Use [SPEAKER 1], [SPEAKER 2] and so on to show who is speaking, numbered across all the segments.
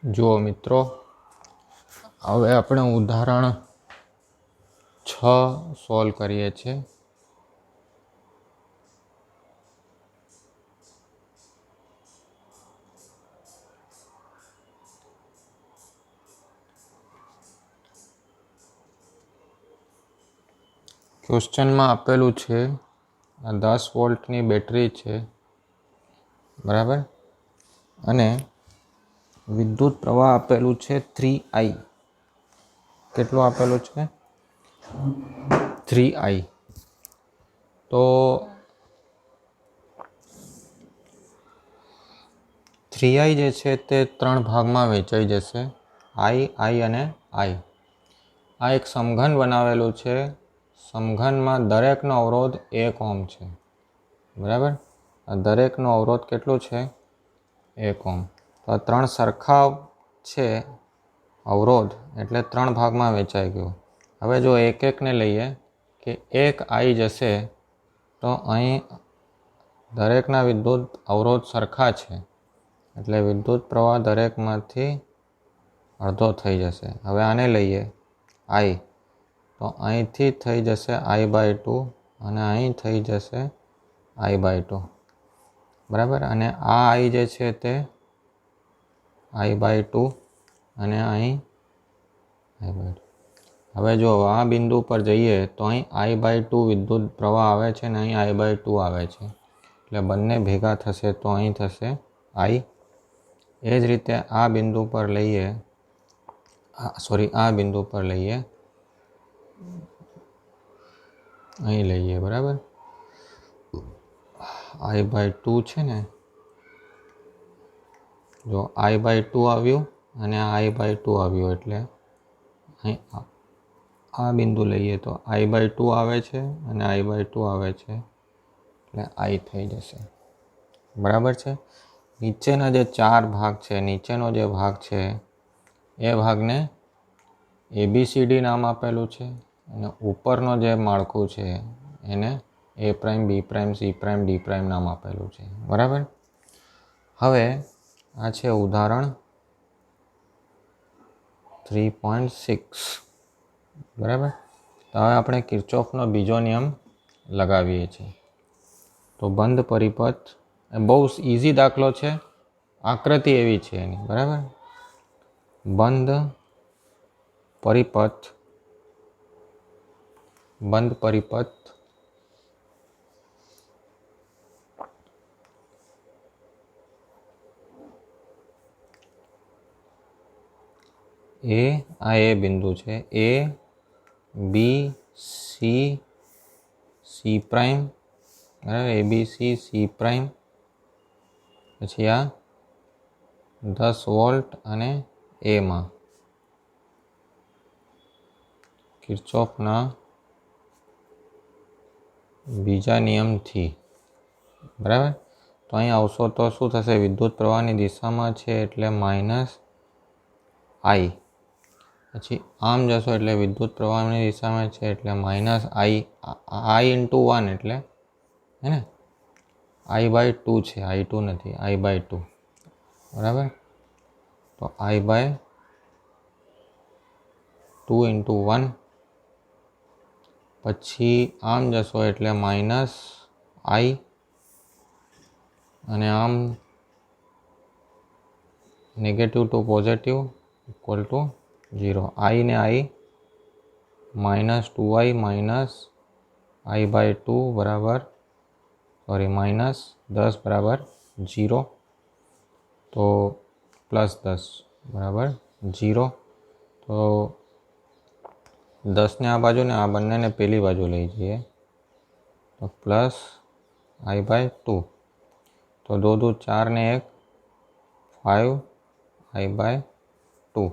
[SPEAKER 1] જુઓ મિત્રો, હવે આપણે ઉદાહરણ 6 સોલ્વ કરીએ છીએ. ક્વેશ્ચનમાં આપેલું છે આ 10 વોલ્ટની બેટરી છે, બરાબર, અને વિદ્યુત પ્રવાહ આપેલું છે 3I. કેટલું આપેલું છે? 3I. તો 3I જે છે તે 3 ભાગમાં વહેંચાઈ જશે, I અને I. આ એક સમઘન બનાવેલું છે. સમઘનમાં દરેકનો અવરોધ 1 ઓહ્મ છે, બરાબર. આ દરેકનો અવરોધ કેટલું છે? 1 ઓહ્મ. તો આ 3 સરખા છે અવરોધ, એટલે 3 ભાગમાં વહેંચાઈ ગયું. હવે જો એક એકને લઈએ કે 1I જશે તો અહીં દરેકના વિદ્યુત અવરોધ સરખા છે, એટલે વિદ્યુત પ્રવાહ દરેકમાંથી અડધો થઈ જશે. હવે આને લઈએ I, તો અહીંથી થઈ જશે I/2 અને અહીં થઈ જશે I/2, બરાબર. અને આ I જે છે તે I/2 અને અહીં I/2. હવે જો આ બિંદુ પર જઈએ તો અહીં I/2 વિદ્યુત પ્રવાહ આવે છે અને અહીં I/2 આવે છે, એટલે બંને ભેગા થશે તો અહીં થશે I. એ જ રીતે આ બિંદુ પર લઈએ, આ બિંદુ પર લઈએ, અહીં લઈએ, બરાબર. I/2 છે ને, જો I/2 આવ્યું અને આ I/2 આવ્યું, એટલે અહીં આ બિંદુ લઈએ તો I/2 આવે છે અને I/2 આવે છે, એટલે I થઈ જશે, બરાબર છે. નીચેના જે 4 ભાગ છે, નીચેનો જે ભાગ છે એ ભાગને ABCD નામ આપેલું છે, અને ઉપરનો જે માળખું છે એને A', B', C', D' નામ આપેલું છે, બરાબર. હવે આ છે ઉદાહરણ 3.6, બરાબર. તો હવે આપણે કિર્ચોફનો બીજો નિયમ લગાવીએ છીએ. તો બંધ પરિપથ, બહુ ઇઝી દાખલો છે, આકૃતિ એવી છે એની, બરાબર. બંધ પરિપથ આ એ બિંદુ છે, A, B, C, C', બરાબર, ABC, C', પછી આ 10 વોલ્ટ અને એમાં કિર્ચોફના બીજા નિયમથી, બરાબર. તો અહીં આવશો તો શું થશે? વિદ્યુત પ્રવાહની દિશામાં છે એટલે -I. પછી આમ જશો એટલે વિદ્યુત પ્રવાહની દિશામાં છે એટલે -I × 1, એટલે હે ને I/2 છે, I2 નથી, I/2, બરાબર. તો I/2 × 1. પછી આમ જશો એટલે -I, અને આમ negative to positive equal to 0. I ને I -2I -I/2 બરાબર, -10 બરાબર 0. તો +10 બરાબર 0. તો 10ને આ બાજુ ને આ બંનેને પેલી બાજુ લઈ જઈએ તો +I/2. તો 2 × 2 = 4 ને 1 5I/2.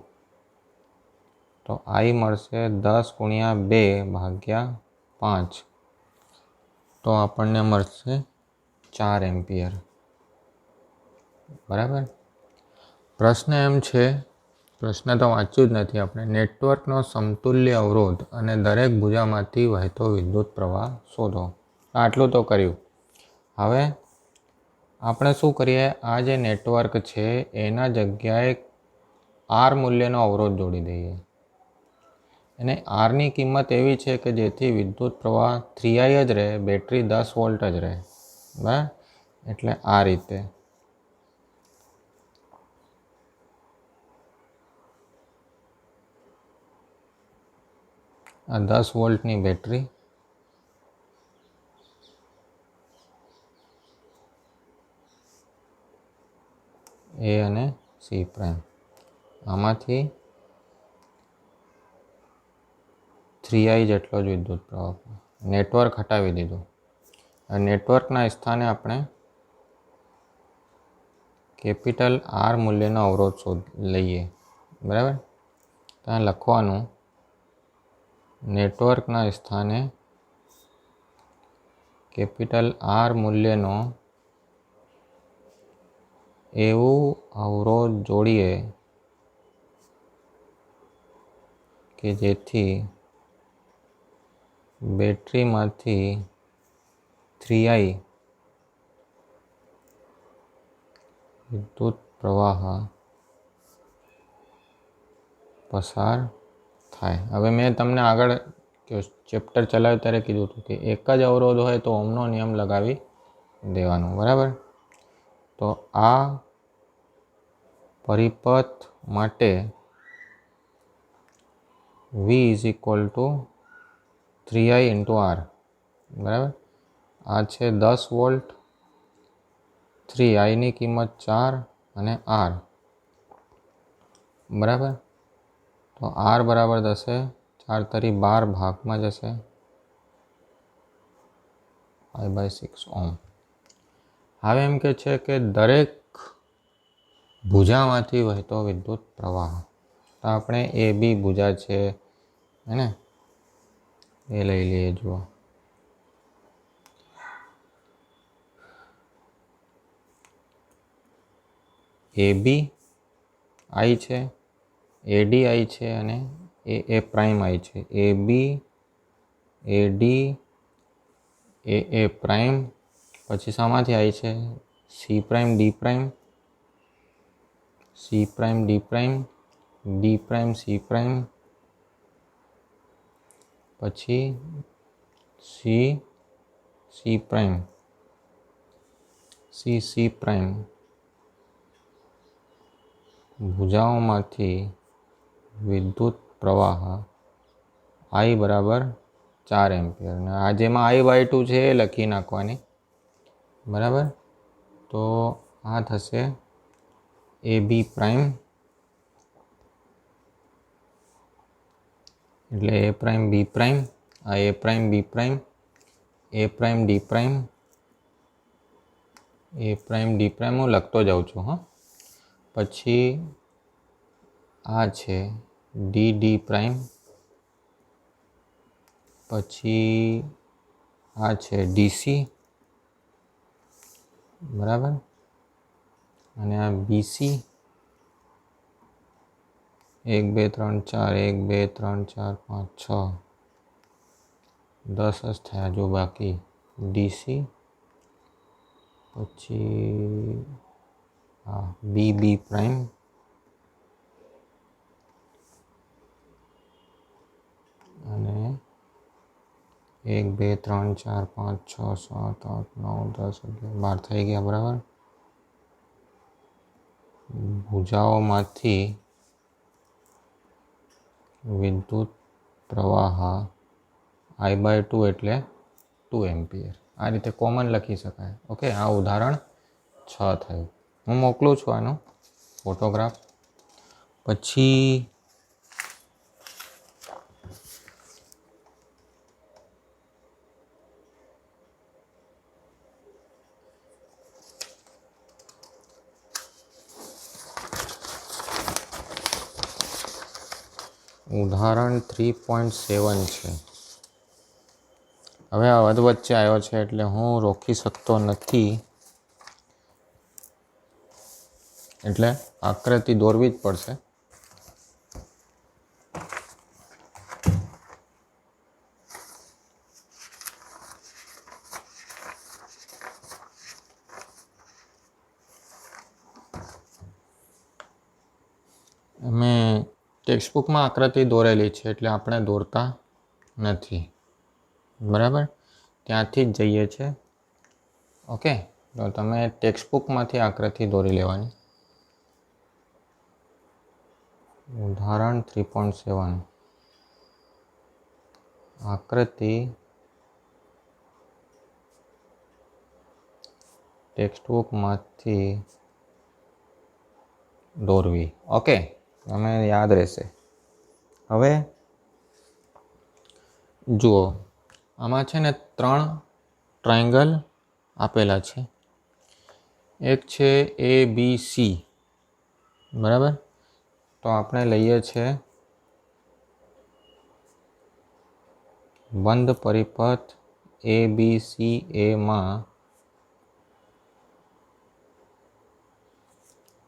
[SPEAKER 1] તો I મળશે 10 × 2/5. તો આપણને મળશે 4 એમ્પિયર, બરાબર. પ્રશ્ન એમ છે, પ્રશ્ન તો વાંચ્યું જ નથી આપણે, નેટવર્કનો સમતુલ્ય અવરોધ અને દરેક ભુજામાંથી વહેતો વિદ્યુત પ્રવાહ શોધો. આટલું તો કર્યું. હવે આપણે શું કરીએ, આ જે નેટવર્ક છે એના જગ્યાએ આર મૂલ્યનો અવરોધ જોડી દઈએ અને આરની કિંમત એવી છે કે જેથી વિદ્યુત પ્રવાહ 3I જ રહે, બેટરી 10 વોલ્ટ જ રહે, બરાબર. એટલે આ રીતે આ 10 વોલ્ટની બેટરી એ અને સી પ્રાઇમ, આમાંથી 3I જેટલો જ વિદ્યુત પ્રવાહ. નેટવર્ક હટાવી દીધું. નેટવર્કના સ્થાને આપણે કેપિટલ આર મૂલ્યનો અવરોધ લઈએ, બરાબર. ત્યાં લખવાનું નેટવર્કના સ્થાને કેપિટલ આર મૂલ્યનો એવું અવરોધ જોડીએ કે જેથી બેટરીમાંથી 3I વિદ્યુત પ્રવાહ પસાર થાય. હવે મેં તમને આગળ ચેપ્ટર ચલાવ્યું ત્યારે કીધું હતું કે એક જ અવરોધ હોય તો ઓહમનો નિયમ લગાવી દેવાનો, બરાબર. તો આ પરિપથ માટે V is equal to 3I into R, બરાબર. આ છે 10 વોલ્ટ, 3Iની કિંમત 4 અને આર, બરાબર. તો આર બરાબર થશે 4 તરી 12 ભાગમાં જશે I/6 ઓહમ. હવે એમ કે છે કે દરેક ભુજામાંથી વહેતો વિદ્યુત પ્રવાહ, તો આપણે એ બી ભુજા છે હે ને, એ લઈ લઈએ. જુઓ, એ બી આઈ છે, એડી આઈ છે અને એ પ્રાઇમ આઈ છે. એ બી, એડી, એ પ્રાઇમ, પછી શામાંથી આઈ છે? C prime, D prime, C prime, D prime, D prime, C prime, પછી C, C prime, C prime. ભુજાઓમાંથી વિદ્યુત પ્રવાહ I બરાબર 4 એમ્પિયર. અને આ જેમાં I/2 છે એ લખી નાખવાની, બરાબર. તો આ થશે એ બી પ્રાઇમ, એટલે એ પ્રાઇમ બી પ્રાઇમ, આ એ પ્રાઇમ બી પ્રાઇમ, એ પ્રાઇમ ડી પ્રાઇમ, એ પ્રાઇમ ડી પ્રાઇમ, હું લખતો જાઉં છું. હા, પછી આ છે ડી પ્રાઇમ, પછી આ છે ડીસી, બરાબર. અને આ બીસી, 1 2 3 4, 1 2 3 4 5 6, 10 જ થયા જો બાકી. ડીસી, પછી હા બી પ્રાઇમ, અને 1 2 3 4 5 6 7 8 9 10 11 12 થઈ ગયા, બરાબર. ભુજાઓમાંથી વિદ્યુત પ્રવાહ I/2 એટલે 2 એમ્પિયર. આ રીતે કોમન લખી શકાય. ઓકે, આ ઉદાહરણ 6 થયું. હું મોકલું છું આનો ફોટોગ્રાફ. પછી ઉદાહરણ 3.7 છે. હવે આ વચ્ચે આવ્યો છે એટલે હું રોકી શકતો નથી, એટલે આકૃતિ દોરવી જ પડશે. મેં ટેક્સ્ટબુકમાં આકૃતિ દોરેલી છે એટલે આપણે દોરતા નથી, બરાબર, ત્યાંથી જ જઈએ છે. ઓકે, તો તમે ટેક્સ્ટબુકમાંથી આકૃતિ દોરી લેવાની. ઉદાહરણ 3.7 આકૃતિ ટેક્સ્ટબુકમાંથી દોરવી. ઓકે, તમે યાદ રહેશે. હવે જુઓ, આમાં છે ને 3 ટ્રાયંગલ આપેલા છે. એક છે ABC, બરાબર. તો આપણે લઈએ છે બંધ પરિપથ ABCA માં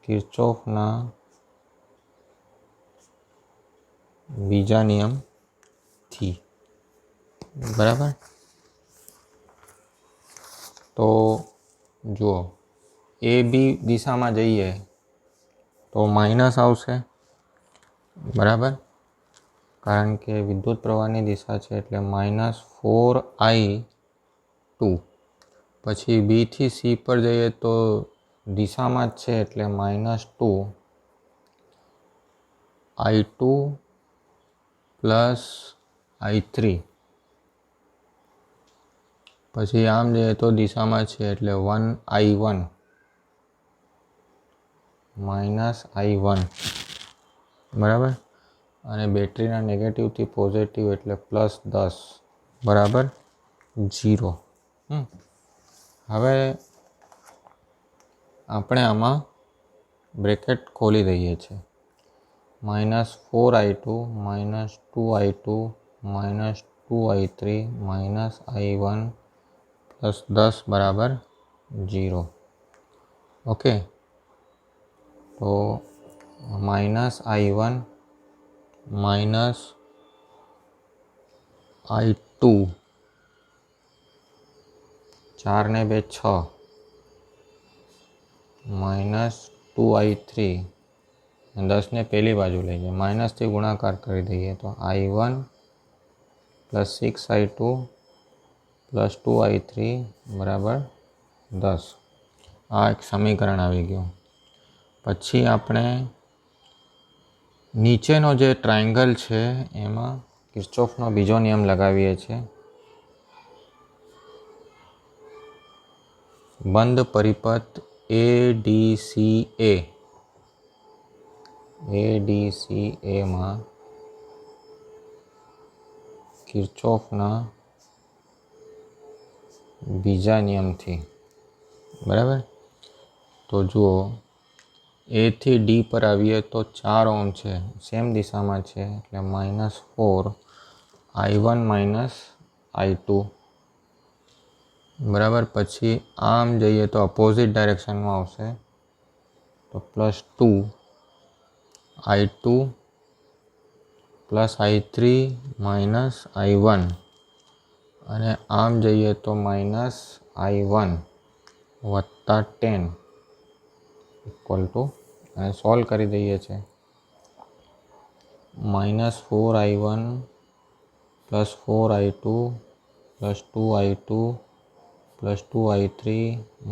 [SPEAKER 1] કિર્ચોફના બીજા નિયમથી, બરાબર. તો જુઓ, AB દિશામાં જઈએ તો માઇનસ આવશે, બરાબર, કારણ કે વિદ્યુત પ્રવાહની દિશા છે એટલે -4I2. પછી B થી C પર જઈએ તો દિશામાં જ છે એટલે -2I2 + I3. પછી આમ જઈએ તો દિશામાં છે એટલે 1I1 -I1, બરાબર. અને બેટરીના નેગેટિવથી પોઝિટિવ એટલે +10 બરાબર 0. હવે આપણે આમાં બ્રેકેટ ખોલી દઈએ છીએ. -4I2 -2I2 -2I3 -I1 +10 બરાબર 0. ઓકે, તો -I1 -I2 4 ને 2 6 -2I3 10 ને પેલી બાજુ લઈ જાય, માઇનસથી ગુણાકાર કરી દઈએ તો I1 + 6I2 + 2I3 બરાબર 10. આ એક સમીકરણ આવી ગયું. પછી આપણે નીચેનો જે ટ્રાયંગલ છે એમાં કિર્ચોફનો બીજો નિયમ લગાવીએ છીએ. બંધ પરિપથ ADCA માં કિર્ચોફના બીજા નિયમથી, બરાબર. તો જુઓ, A થી D પર આવીએ તો 4 ઓહ્મ છે, સેમ દિશામાં છે એટલે -4I1 -I2, બરાબર. પછી આમ જઈએ તો અપોઝિટ ડાયરેક્શનમાં આવશે તો +2I2 + I3 -I1, અને આમ જઈએ તો -I1 + 10 = અને સોલ્વ કરી દઈએ છીએ. -4I1 + 4I2 + 2I2 + 2I3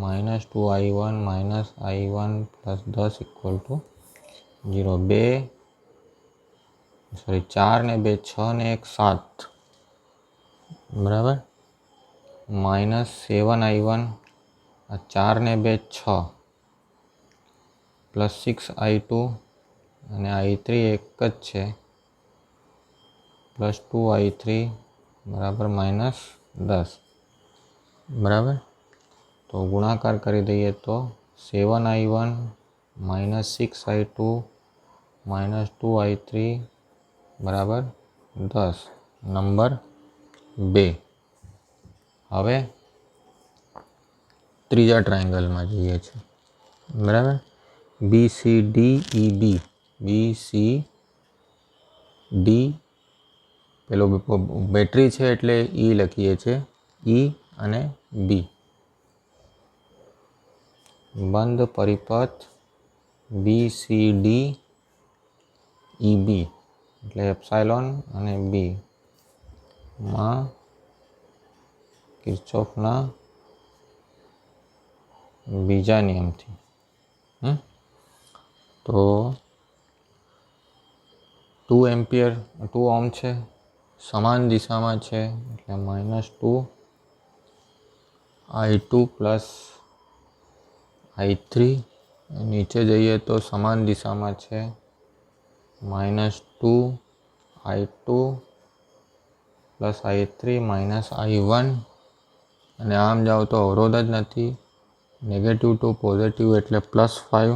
[SPEAKER 1] -2I1 -I1 + 10 = 0. 4 ને 2 6 ને 1 7, બરાબર. -7I1 4 ને 2 6 +6I2 અને I3 એક જ છે +2I3 બરાબર -10, બરાબર. તો ગુણાકાર કરી દઈએ તો 7I1 -6I2 -2I3 બરાબર 10. નંબર 2. હવે ત્રીજા ટ્રાયંગલમાં જઈએ છીએ, બરાબર. BCDEB, BCD પેલો બેટરી છે એટલે E લખીએ છીએ, E અને B. બંધ પરિપથ BCDEB એટલે એપ્સાઇલોન અને બી માં કિર્ચોફના બીજા નિયમથી તો 2 એમ્પિયર 2 ઓહ્મ છે, સમાન દિશામાં છે એટલે -2 I2 પ્લસ I3, નીચે જઈએ તો સમાન દિશામાં છે -2 I2 plus I3 minus I1, અને આમ જાઓ તો અવરોધ જ નથી, નેગેટિવ ટુ પોઝિટિવ એટલે +5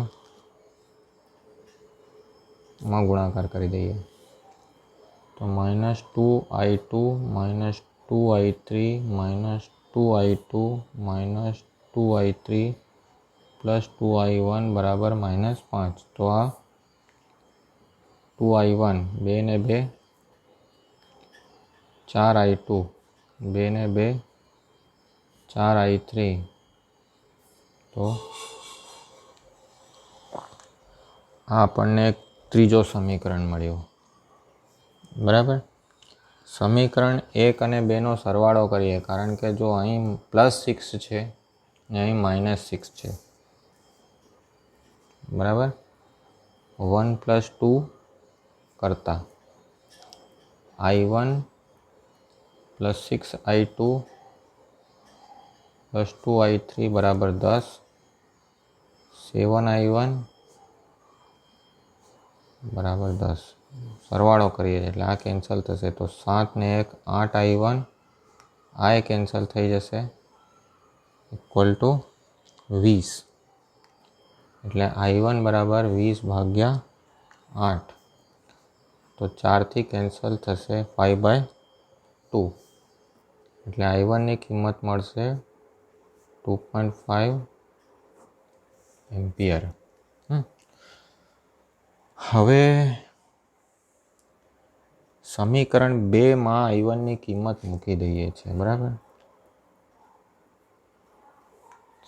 [SPEAKER 1] માં ગુણાકાર કરી દઈએ તો -2 I2 -2 I3 -2 I2 -2 I3 plus 2 I1 બરાબર -5. તો આ 2 I1 2 ને 2 4 I2 2 ને 2 4 I3, તો આ આપણને એક ત્રીજો સમીકરણ મળ્યો. બરાબર. સમીકરણ 1 અને 2નો સરવાળો કરીએ, કારણ કે જો અહીં +6 છે ને અહીં -6 છે. બરાબર. 1 + 2 કરતા I1 + 6 I2 + 2 I3 બરાબર 10, 7 I1 બરાબર 10. સરવાળો કરીએ એટલે આ કેન્સલ થશે તો 7 ને 1 8 I1, આ કેન્સલ થઈ જશે = 20. એટલે I1 બરાબર 20/8, તો 4થી કેન્સલ થશે 5/2, એટલે I1ની કિંમત મળશે 2.5 એમ્પિયર. હવે સમીકરણ 2માં I1ની કિંમત મૂકી દઈએ છીએ. બરાબર.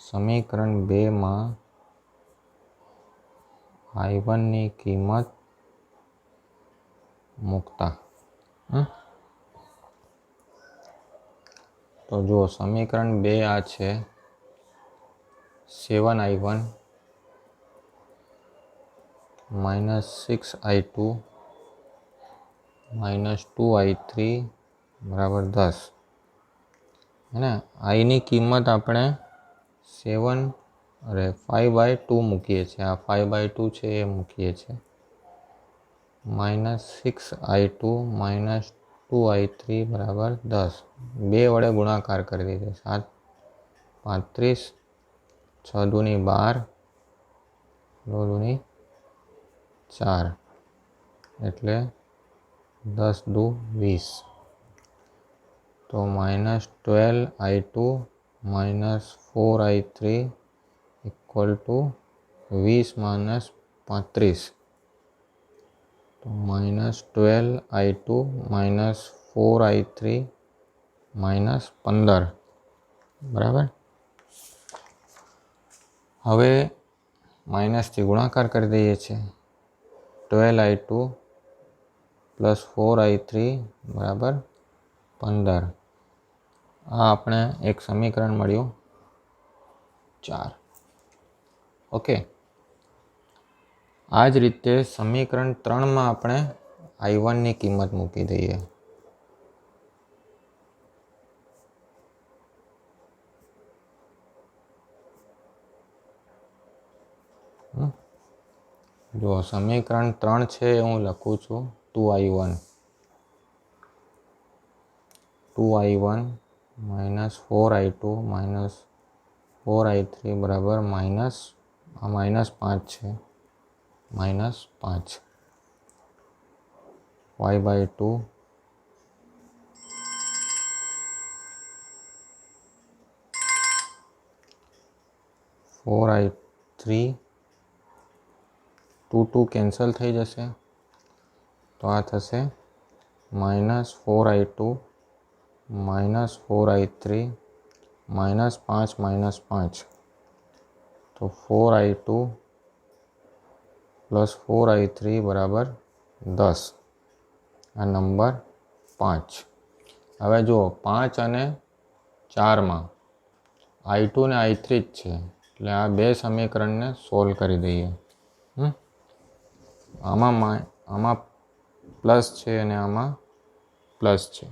[SPEAKER 1] સમીકરણ 2માં I1ની કિંમત મૂકતા તો જુઓ સમીકરણ 2 આ છે 7 I1 -6 I2 -2 I3 બરાબર 10. હે ને. આઈની કિંમત આપણે 5/2 મૂકીએ છીએ, આ 5/2 છે એ મૂકીએ છીએ, -6 I2 -2 I3 બરાબર 10. 2 વડે ગુણાકાર કરી દીધો, 7 35, 6 દૂની 12, 9 દૂની 4, એટલે 10 દુ 20. તો -12 I2 -4 I3 = 20 - 35. તો -12 I2 -4 I3 -15. બરાબર. હવે માઇનસથી ગુણાકાર કરી દઈએ છીએ. 12 I2 + 4 I3 બરાબર 15. આ આપણે એક સમીકરણ મળ્યું 4. ઓકે. આ જ રીતે સમીકરણ 3માં આપણે I1ની કિંમત મૂકી દઈએ. જો સમીકરણ 3 છે એ હું લખું છું 2I1 -4I2 -4 I3 બરાબર -5 છે, -5 5/2 4 I3 2 કેન્સલ થઈ જશે તો આ થશે -4 I2 -4 I3 -5 -5, તો 4 I2 + 4 I3 બરાબર 10. આ નંબર 5. હવે જુઓ 5 અને 4માં I2 ને I3 જ છે, એટલે આ બે સમીકરણને સોલ્વ કરી દઈએ. આમાં પ્લસ છે અને આમાં પ્લસ છે.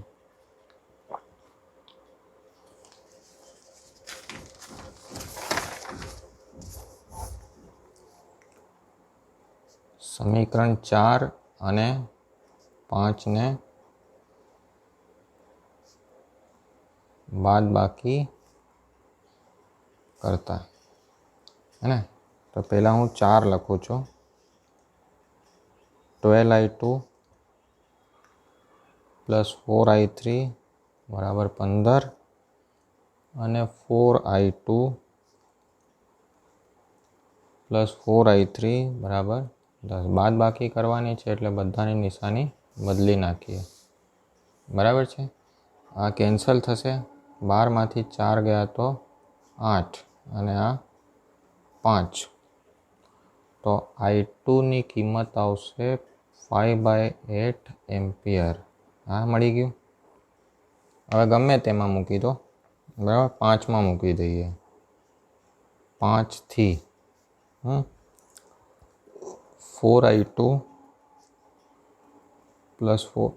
[SPEAKER 1] સમીકરણ 4 અને 5ને બાદ બાકી કરતા હે ને. તો પહેલાં હું 4 લખું છું. 12I2 પ્લસ 4I3 બરાબર 15 અને 4I2 પ્લસ 4I3 બરાબર 10. બાદ બાકી કરવાની છે એટલે બધાની નિશાની બદલી નાખીએ. બરાબર છે. આ કેન્સલ થશે. 12માંથી 4 ગયા તો 8 અને આ 5. તો I2ની કિંમત આવશે 5/8 એમ્પિયર. હા, મળી ગયું. હવે ગમે તેમાં મૂકી દો. બરાબર, 5માં મૂકી દઈએ. 5થી 4I2 પ્લસ 4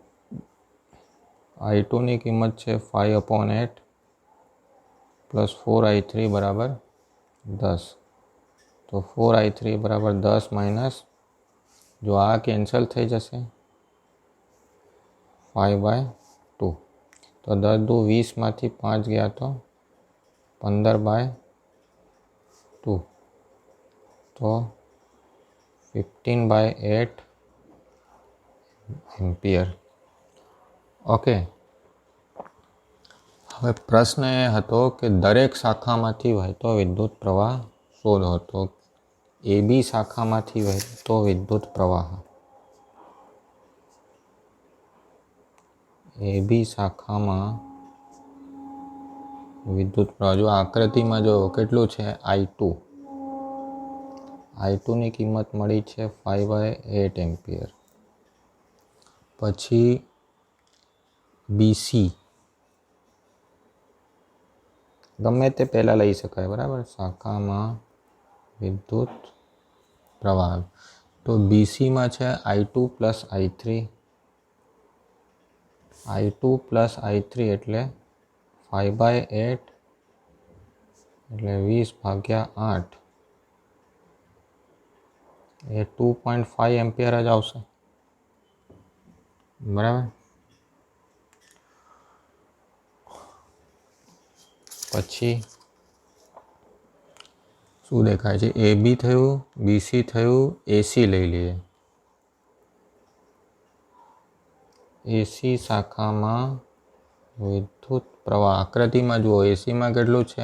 [SPEAKER 1] I2ની કિંમત છે 5/8 પ્લસ 4I3 બરાબર 10. તો 4I3 બરાબર 10 માઇનસ, જો આ કેન્સલ થઈ જશે, 5/2. તો 10 દુ 20માંથી 5 ગયા તો 15/2. તો 15/8 એમ્પિયર. ઓકે. હવે પ્રશ્ન એ હતો કે દરેક શાખામાંથી વહેતો વિદ્યુત પ્રવાહ શોધો. તો AB શાખામાંથી વહેતો વિદ્યુત પ્રવાહ, AB શાખામાં વિદ્યુત પ્રવાહ, જો આકૃતિમાં જો કેટલું છે, I2ની કિંમત મળી છે 5/8 એમ્પિયર. પછી BC ગમે તે પહેલાં લઈ શકાય. બરાબર, શાખામાં વિદ્યુત પ્રવાહ. તો BCમાં છે I2 plus I3. I2 plus I3 એટલે 5/8 એટલે 20/8 એ 2.5 એમ્પિયર જ આવશે. બરાબર. પછી શું દેખાય છે? AB થયું, BC થયું, AC લઈ લઈએ. AC શાખામાં વિદ્યુત પ્રવાહ આકૃતિમાં જુઓ, ACમાં કેટલું છે?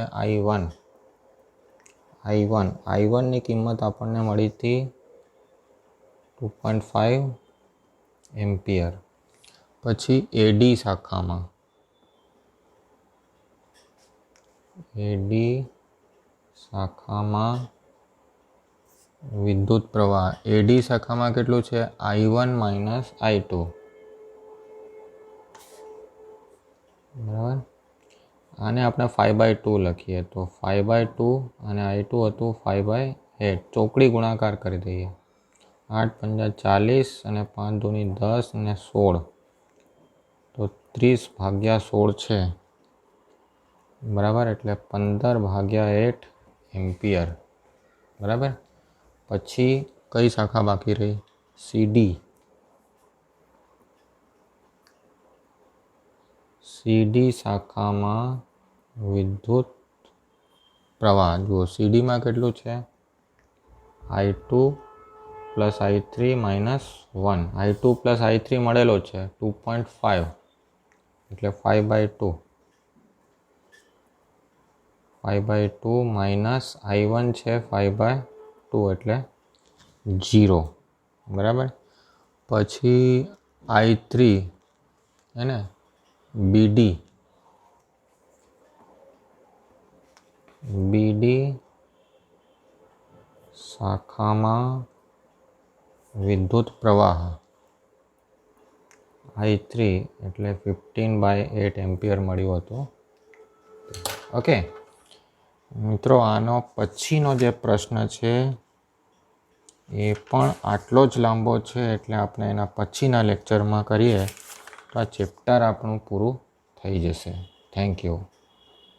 [SPEAKER 1] I1ની કિંમત આપણને મળી હતી 2.5 એમ્પિયર. પછી AD શાખામાં વિદ્યુત પ્રવાહ, AD શાખામાં કેટલું છે? I1 minus I2. બરાબર, આને આપણે 5/2 લખીએ. તો 5/2 અને I2 હતું 5/8. ચોકડી ગુણાકાર કરી દઈએ. 8×5 = 40 અને 5 × 2 = 10 અને 16. તો 30/16 છે. બરાબર, એટલે 15/8 એમ્પિયર. બરાબર. પછી કઈ શાખા બાકી રહી? CD શાખામાં વિદ્યુત પ્રવાહ, જુઓ CDમાં કેટલું છે? I2 plus I3 minus 1. I2 plus I3 મળેલો છે 2.5 એટલે 5/2. 5/2 માઇનસ I1 છે 5/2 એટલે 0. બરાબર. પછી I3 હે ને, BD શાખામાં વિદ્યુત પ્રવાહ I3 એટલે 15/8 એમ્પિયર મળ્યું હતું. ઓકે મિત્રો, આનો પછીનો જે પ્રશ્ન છે એ પણ આટલો જ લાંબો છે, એટલે આપણે એના પછીના લેક્ચરમાં કરીએ તો આ ચેપ્ટર આપણું પૂરું થઈ જશે. Thank you.